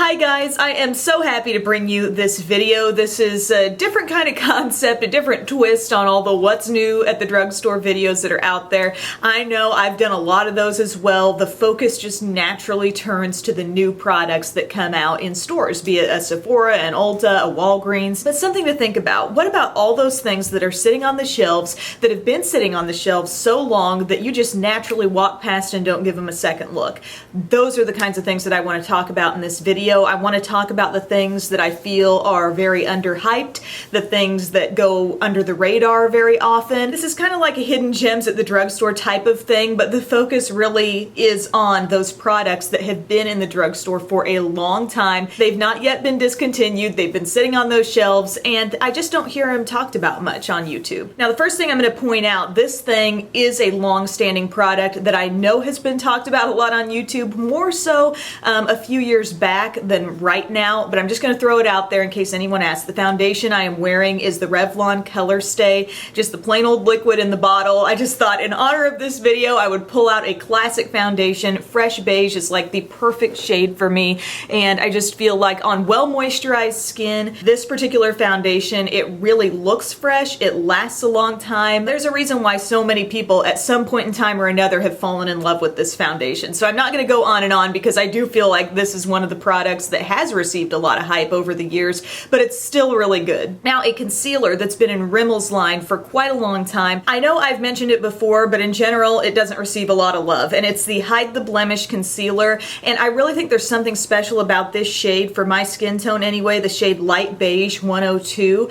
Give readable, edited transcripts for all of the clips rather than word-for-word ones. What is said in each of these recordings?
Hi guys, I am so happy to bring you this video. This is a different kind of concept, a different twist on all the what's new at the drugstore videos that are out there. I know I've done a lot of those as well. The focus just naturally turns to the new products that come out in stores, be it a Sephora, an Ulta, a Walgreens. But something to think about. What about all those things that are sitting on the shelves, that have been sitting on the shelves so long that you just naturally walk past and don't give them a second look? Those are the kinds of things that I want to talk about in this video. I want to talk about the things that I feel are very underhyped, the things that go under the radar very often. This is kind of like a hidden gems at the drugstore type of thing, but the focus really is on those products that have been in the drugstore for a long time. They've not yet been discontinued, they've been sitting on those shelves, and I just don't hear them talked about much on YouTube. Now, the first thing I'm going to point out, this thing is a long-standing product that I know has been talked about a lot on YouTube, more so a few years back than right now, but I'm just going to throw it out there in case anyone asks. The foundation I am wearing is the Revlon Color Stay, just the plain old liquid in the bottle. I just thought in honor of this video I would pull out a classic foundation. Fresh beige is like the perfect shade for me, and I just feel like on well moisturized skin, this particular foundation, it really looks fresh, it lasts a long time. There's a reason why so many people at some point in time or another have fallen in love with this foundation. So I'm not going to go on and on because I do feel like this is one of the products that has received a lot of hype over the years, but it's still really good. Now, a concealer that's been in Rimmel's line for quite a long time. I know I've mentioned it before, but in general, it doesn't receive a lot of love, and it's the Hide the Blemish concealer, and I really think there's something special about this shade for my skin tone anyway, the shade Light Beige 102.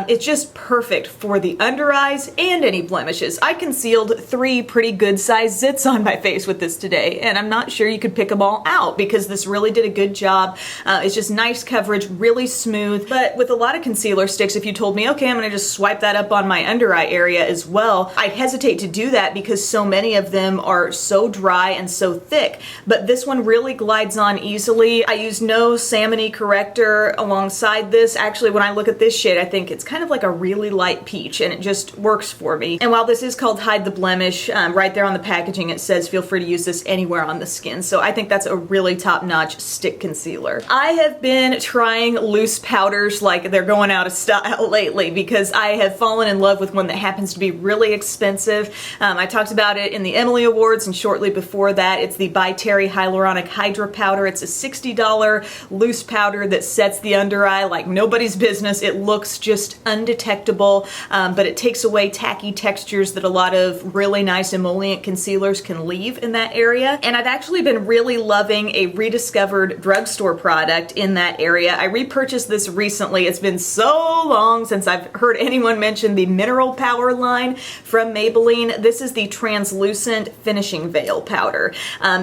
It's just perfect for the under eyes and any blemishes. I concealed 3 pretty good sized zits on my face with this today, and I'm not sure you could pick them all out because this really did a good job. It's just nice coverage, really smooth, but with a lot of concealer sticks, if you told me, okay, I'm gonna just swipe that up on my under eye area as well, I'd hesitate to do that because so many of them are so dry and so thick, but this one really glides on easily. I use no salmon-y corrector alongside this. Actually, when I look at this shade, I think it's kind of like a really light peach, and it just works for me. And while this is called Hide the Blemish, right there on the packaging it says feel free to use this anywhere on the skin, so I think that's a really top-notch stick concealer. I have been trying loose powders like they're going out of style lately because I have fallen in love with one that happens to be really expensive. I talked about it in the Emily Awards, and shortly before that, it's the By Terry Hyaluronic Hydra powder. It's a $60 loose powder that sets the under eye like nobody's business. It looks just undetectable, but it takes away tacky textures that a lot of really nice emollient concealers can leave in that area. And I've actually been really loving a rediscovered drugstore product in that area. I repurchased this recently. It's been so long since I've heard anyone mention the Mineral Power line from Maybelline. This is the translucent finishing veil powder.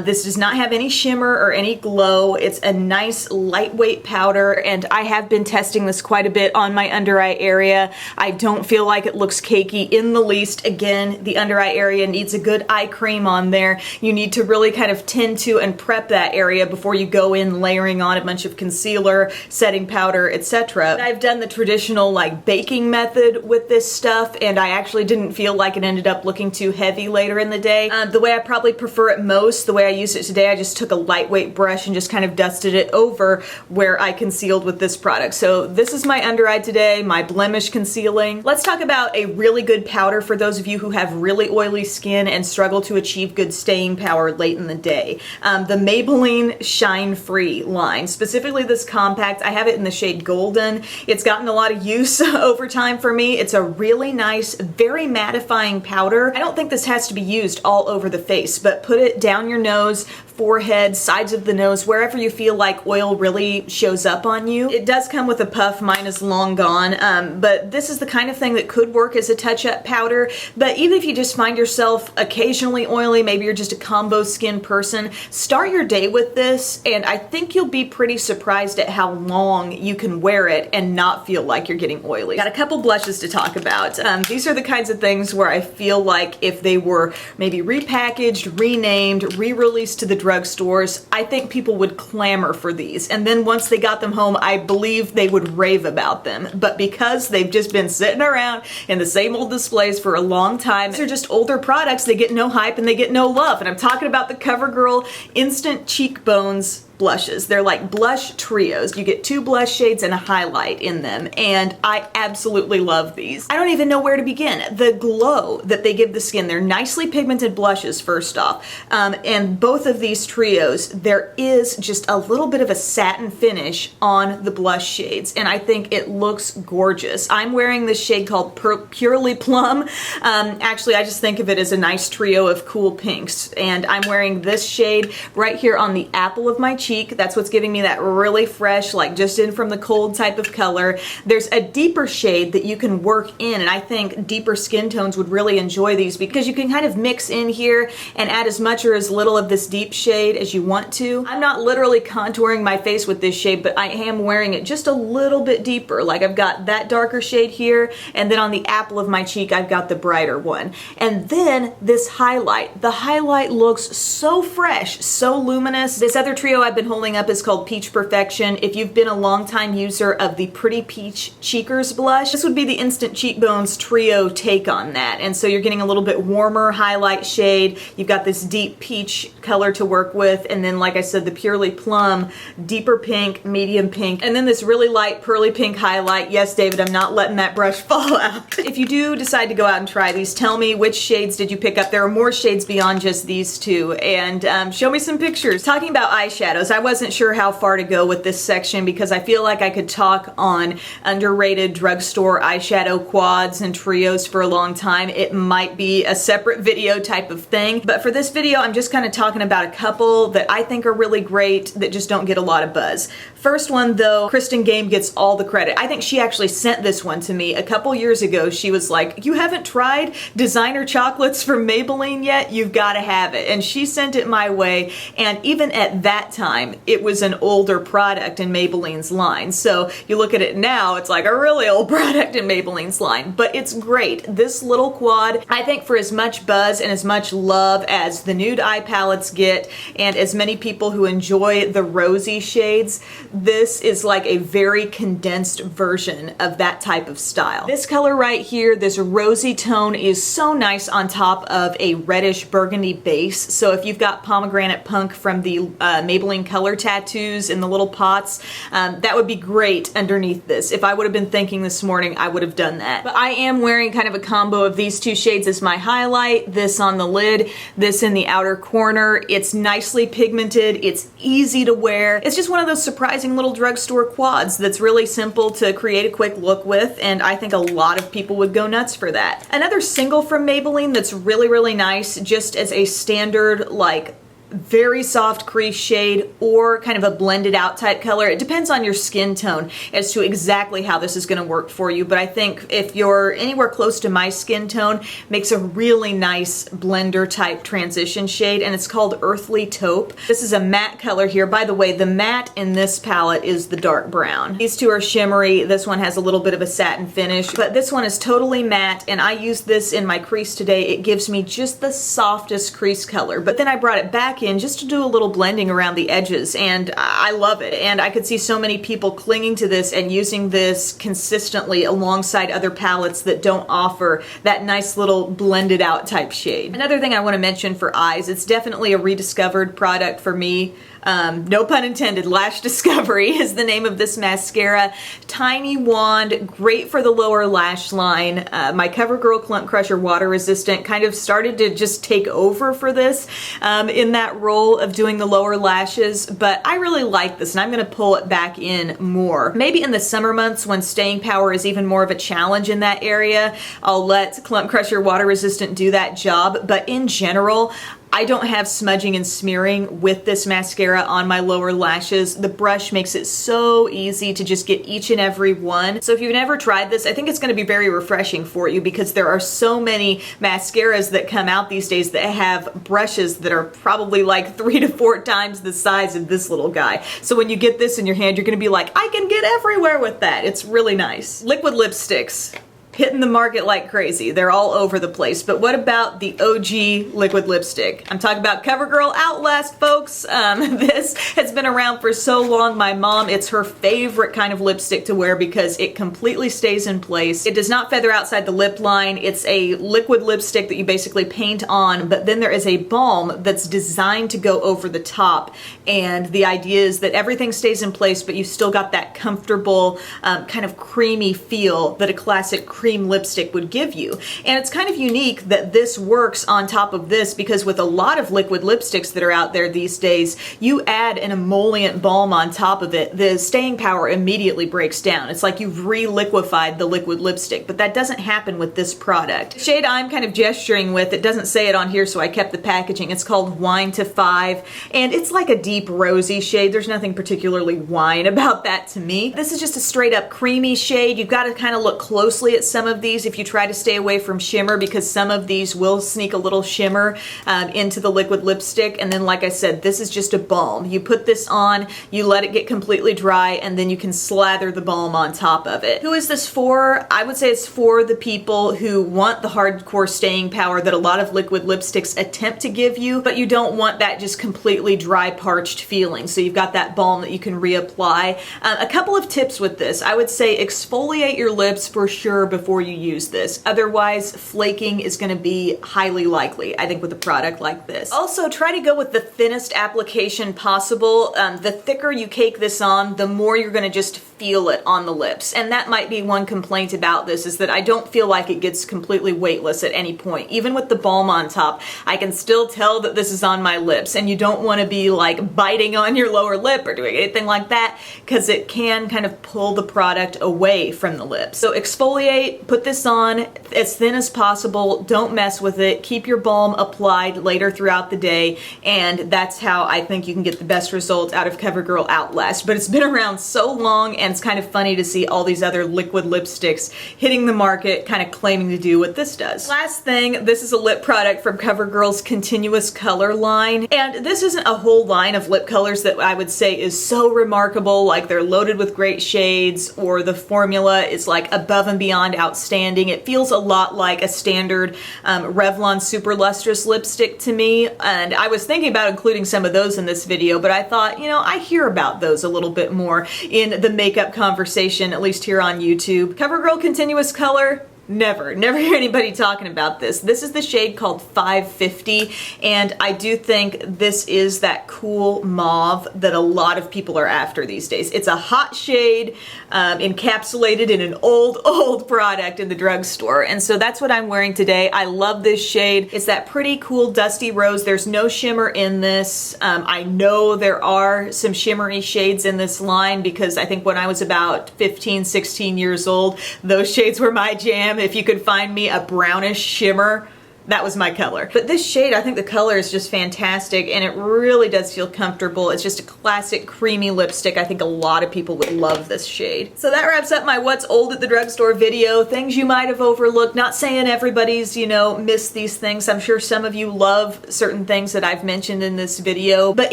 This does not have any shimmer or any glow. It's a nice lightweight powder, and I have been testing this quite a bit on my under eye area. I don't feel like it looks cakey in the least. Again, the under eye area needs a good eye cream on there. You need to really kind of tend to and prep that area before you go in layering on a bunch of concealer, setting powder, etc. I've done the traditional like baking method with this stuff, and I actually didn't feel like it ended up looking too heavy later in the day. The way I probably prefer it most, the way I used it today, I just took a lightweight brush and just kind of dusted it over where I concealed with this product. So this is my under eye today, my blemish concealing. Let's talk about a really good powder for those of you who have really oily skin and struggle to achieve good staying power late in the day. The Maybelline Shine Free line, specifically this compact. I have it in the shade Golden. It's gotten a lot of use over time for me. It's a really nice, very mattifying powder. I don't think this has to be used all over the face, but put it down your nose, forehead, sides of the nose, wherever you feel like oil really shows up on you. It does come with a puff. Mine is long gone, but this is the kind of thing that could work as a touch-up powder. But even if you just find yourself occasionally oily, maybe you're just a combo skin person, start your day with this, and I think you'll be pretty surprised at how long you can wear it and not feel like you're getting oily. Got a couple blushes to talk about. These are the kinds of things where I feel like if they were maybe repackaged, renamed, re-released to the drugstores, I think people would clamor for these. And then once they got them home, I believe they would rave about them. But because they've just been sitting around in the same old displays for a long time, they're just older products, they get no hype and they get no love. And I'm talking about the Covergirl Instant Cheekbones blushes. They're like blush trios. You get 2 blush shades and a highlight in them, and I absolutely love these. I don't even know where to begin. The glow that they give the skin, they're nicely pigmented blushes first off, and both of these trios, there is just a little bit of a satin finish on the blush shades, and I think it looks gorgeous. I'm wearing this shade called Purely Plum. Actually, I just think of it as a nice trio of cool pinks, and I'm wearing this shade right here on the apple of my cheek. That's what's giving me that really fresh, like just in from the cold type of color. There's a deeper shade that you can work in, and I think deeper skin tones would really enjoy these because you can kind of mix in here and add as much or as little of this deep shade as you want to. I'm not literally contouring my face with this shade, but I am wearing it just a little bit deeper. Like I've got that darker shade here, and then on the apple of my cheek I've got the brighter one. And then this highlight. The highlight looks so fresh, so luminous. This other trio I've been holding up is called Peach Perfection. If you've been a longtime user of the Pretty Peach Cheekers blush, this would be the Instant Cheekbones trio take on that. And so you're getting a little bit warmer highlight shade. You've got this deep peach color to work with, and then like I said, the Purely Plum, deeper pink, medium pink, and then this really light pearly pink highlight. Yes, David, I'm not letting that brush fall out. If you do decide to go out and try these, tell me which shades did you pick up. There are more shades beyond just these 2, and show me some pictures. Talking about eyeshadows, I wasn't sure how far to go with this section because I feel like I could talk on underrated drugstore eyeshadow quads and trios for a long time. It might be a separate video type of thing, but for this video I'm just kind of talking about a couple that I think are really great that just don't get a lot of buzz. First one though, Kristen Game gets all the credit. I think she actually sent this one to me a couple years ago. She was like, "You haven't tried designer chocolates from Maybelline yet? You've got to have it." And she sent it my way, and even at that time it was an older product in Maybelline's line. So you look at it now, it's like a really old product in Maybelline's line, but it's great. This little quad, I think for as much buzz and as much love as the nude eye palettes get, and as many people who enjoy the rosy shades, this is like a very condensed version of that type of style. This color right here, this rosy tone, is so nice on top of a reddish burgundy base. So if you've got pomegranate punk from the Maybelline color tattoos in the little pots, that would be great underneath this. If I would have been thinking this morning, I would have done that. But I am wearing kind of a combo of these 2 shades as my highlight, this on the lid, this in the outer corner. It's nicely pigmented, it's easy to wear. It's just one of those surprising little drugstore quads that's really simple to create a quick look with, and I think a lot of people would go nuts for that. Another single from Maybelline that's really, really nice, just as a standard, like, very soft crease shade or kind of a blended out type color. It depends on your skin tone as to exactly how this is going to work for you, but I think if you're anywhere close to my skin tone, makes a really nice blender type transition shade, and it's called Earthly Taupe. This is a matte color here. By the way, the matte in this palette is the dark brown. These 2 are shimmery. This one has a little bit of a satin finish, but this one is totally matte, and I used this in my crease today. It gives me just the softest crease color, but then I brought it back in just to do a little blending around the edges, and I love it. And I could see so many people clinging to this and using this consistently alongside other palettes that don't offer that nice little blended out type shade. Another thing I want to mention for eyes, it's definitely a rediscovered product for me. No pun intended, Lash Discovery is the name of this mascara. Tiny wand, great for the lower lash line. My Covergirl Clump Crusher Water Resistant kind of started to just take over for this in that role of doing the lower lashes, but I really like this and I'm going to pull it back in more. Maybe in the summer months when staying power is even more of a challenge in that area, I'll let Clump Crusher Water Resistant do that job, but in general, I don't have smudging and smearing with this mascara on my lower lashes. The brush makes it so easy to just get each and every one. So if you've never tried this, I think it's going to be very refreshing for you because there are so many mascaras that come out these days that have brushes that are probably like 3 to 4 times the size of this little guy. So when you get this in your hand, you're going to be like, I can get everywhere with that. It's really nice. Liquid lipsticks. hitting the market like crazy. They're all over the place. But what about the OG liquid lipstick? I'm talking about Covergirl Outlast, folks. This has been around for so long. My mom, it's her favorite kind of lipstick to wear because it completely stays in place. It does not feather outside the lip line. It's a liquid lipstick that you basically paint on, but then there is a balm that's designed to go over the top. And the idea is that everything stays in place, but you still got that comfortable kind of creamy feel that a classic cream lipstick would give you. And it's kind of unique that this works on top of this because with a lot of liquid lipsticks that are out there these days, you add an emollient balm on top of it, the staying power immediately breaks down. It's like you've re-liquefied the liquid lipstick, but that doesn't happen with this product. The shade I'm kind of gesturing with, it doesn't say it on here, so I kept the packaging. It's called Wine to 5, and it's like a deep rosy shade. There's nothing particularly wine about that to me. This is just a straight up creamy shade. You've got to kind of look closely at some of these if you try to stay away from shimmer, because some of these will sneak a little shimmer into the liquid lipstick. And then, like I said, this is just a balm. You put this on, you let it get completely dry, and then you can slather the balm on top of it. Who is this for? I would say it's for the people who want the hardcore staying power that a lot of liquid lipsticks attempt to give you, but you don't want that just completely dry, parched feeling. So you've got that balm that you can reapply. A couple of tips with this. I would say exfoliate your lips for sure before you use this. Otherwise, flaking is going to be highly likely, I think, with a product like this. Also, try to go with the thinnest application possible. The thicker you cake this on, the more you're going to just feel it on the lips. And that might be one complaint about this, is that I don't feel like it gets completely weightless at any point. Even with the balm on top, I can still tell that this is on my lips, and you don't want to be like biting on your lower lip or doing anything like that, because it can kind of pull the product away from the lips. So exfoliate, put this on as thin as possible, don't mess with it, keep your balm applied later throughout the day, and that's how I think you can get the best result out of Covergirl Outlast. But it's been around so long, and it's kind of funny to see all these other liquid lipsticks hitting the market kind of claiming to do what this does. Last thing, this is a lip product from Covergirl's Continuous Color line, and this isn't a whole line of lip colors that I would say is so remarkable, like they're loaded with great shades or the formula is like above and beyond outstanding. It feels a lot like a standard Revlon Super Lustrous lipstick to me, and I was thinking about including some of those in this video, but I thought, you know, I hear about those a little bit more in the makeup conversation, at least here on YouTube. Covergirl Continuous Color, never hear anybody talking about this. This is the shade called 550, and I do think this is that cool mauve that a lot of people are after these days. It's a hot shade encapsulated in an old product in the drugstore, and so that's what I'm wearing today. I love this shade. It's that pretty cool dusty rose. There's no shimmer in this. I know there are some shimmery shades in this line because I think when I was about 15, 16 years old, those shades were my jam. If you could find me a brownish shimmer, that was my color. But this shade, I think the color is just fantastic, and it really does feel comfortable. It's just a classic creamy lipstick. I think a lot of people would love this shade. So that wraps up my What's Old at the Drugstore video. Things you might have overlooked. Not saying everybody's, you know, missed these things. I'm sure some of you love certain things that I've mentioned in this video. But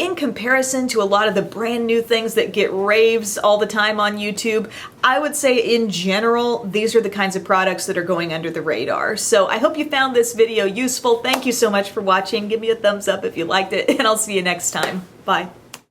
in comparison to a lot of the brand new things that get raves all the time on YouTube, I would say in general, these are the kinds of products that are going under the radar. So I hope you found this video useful. Thank you so much for watching. Give me a thumbs up if you liked it, and I'll see you next time. Bye.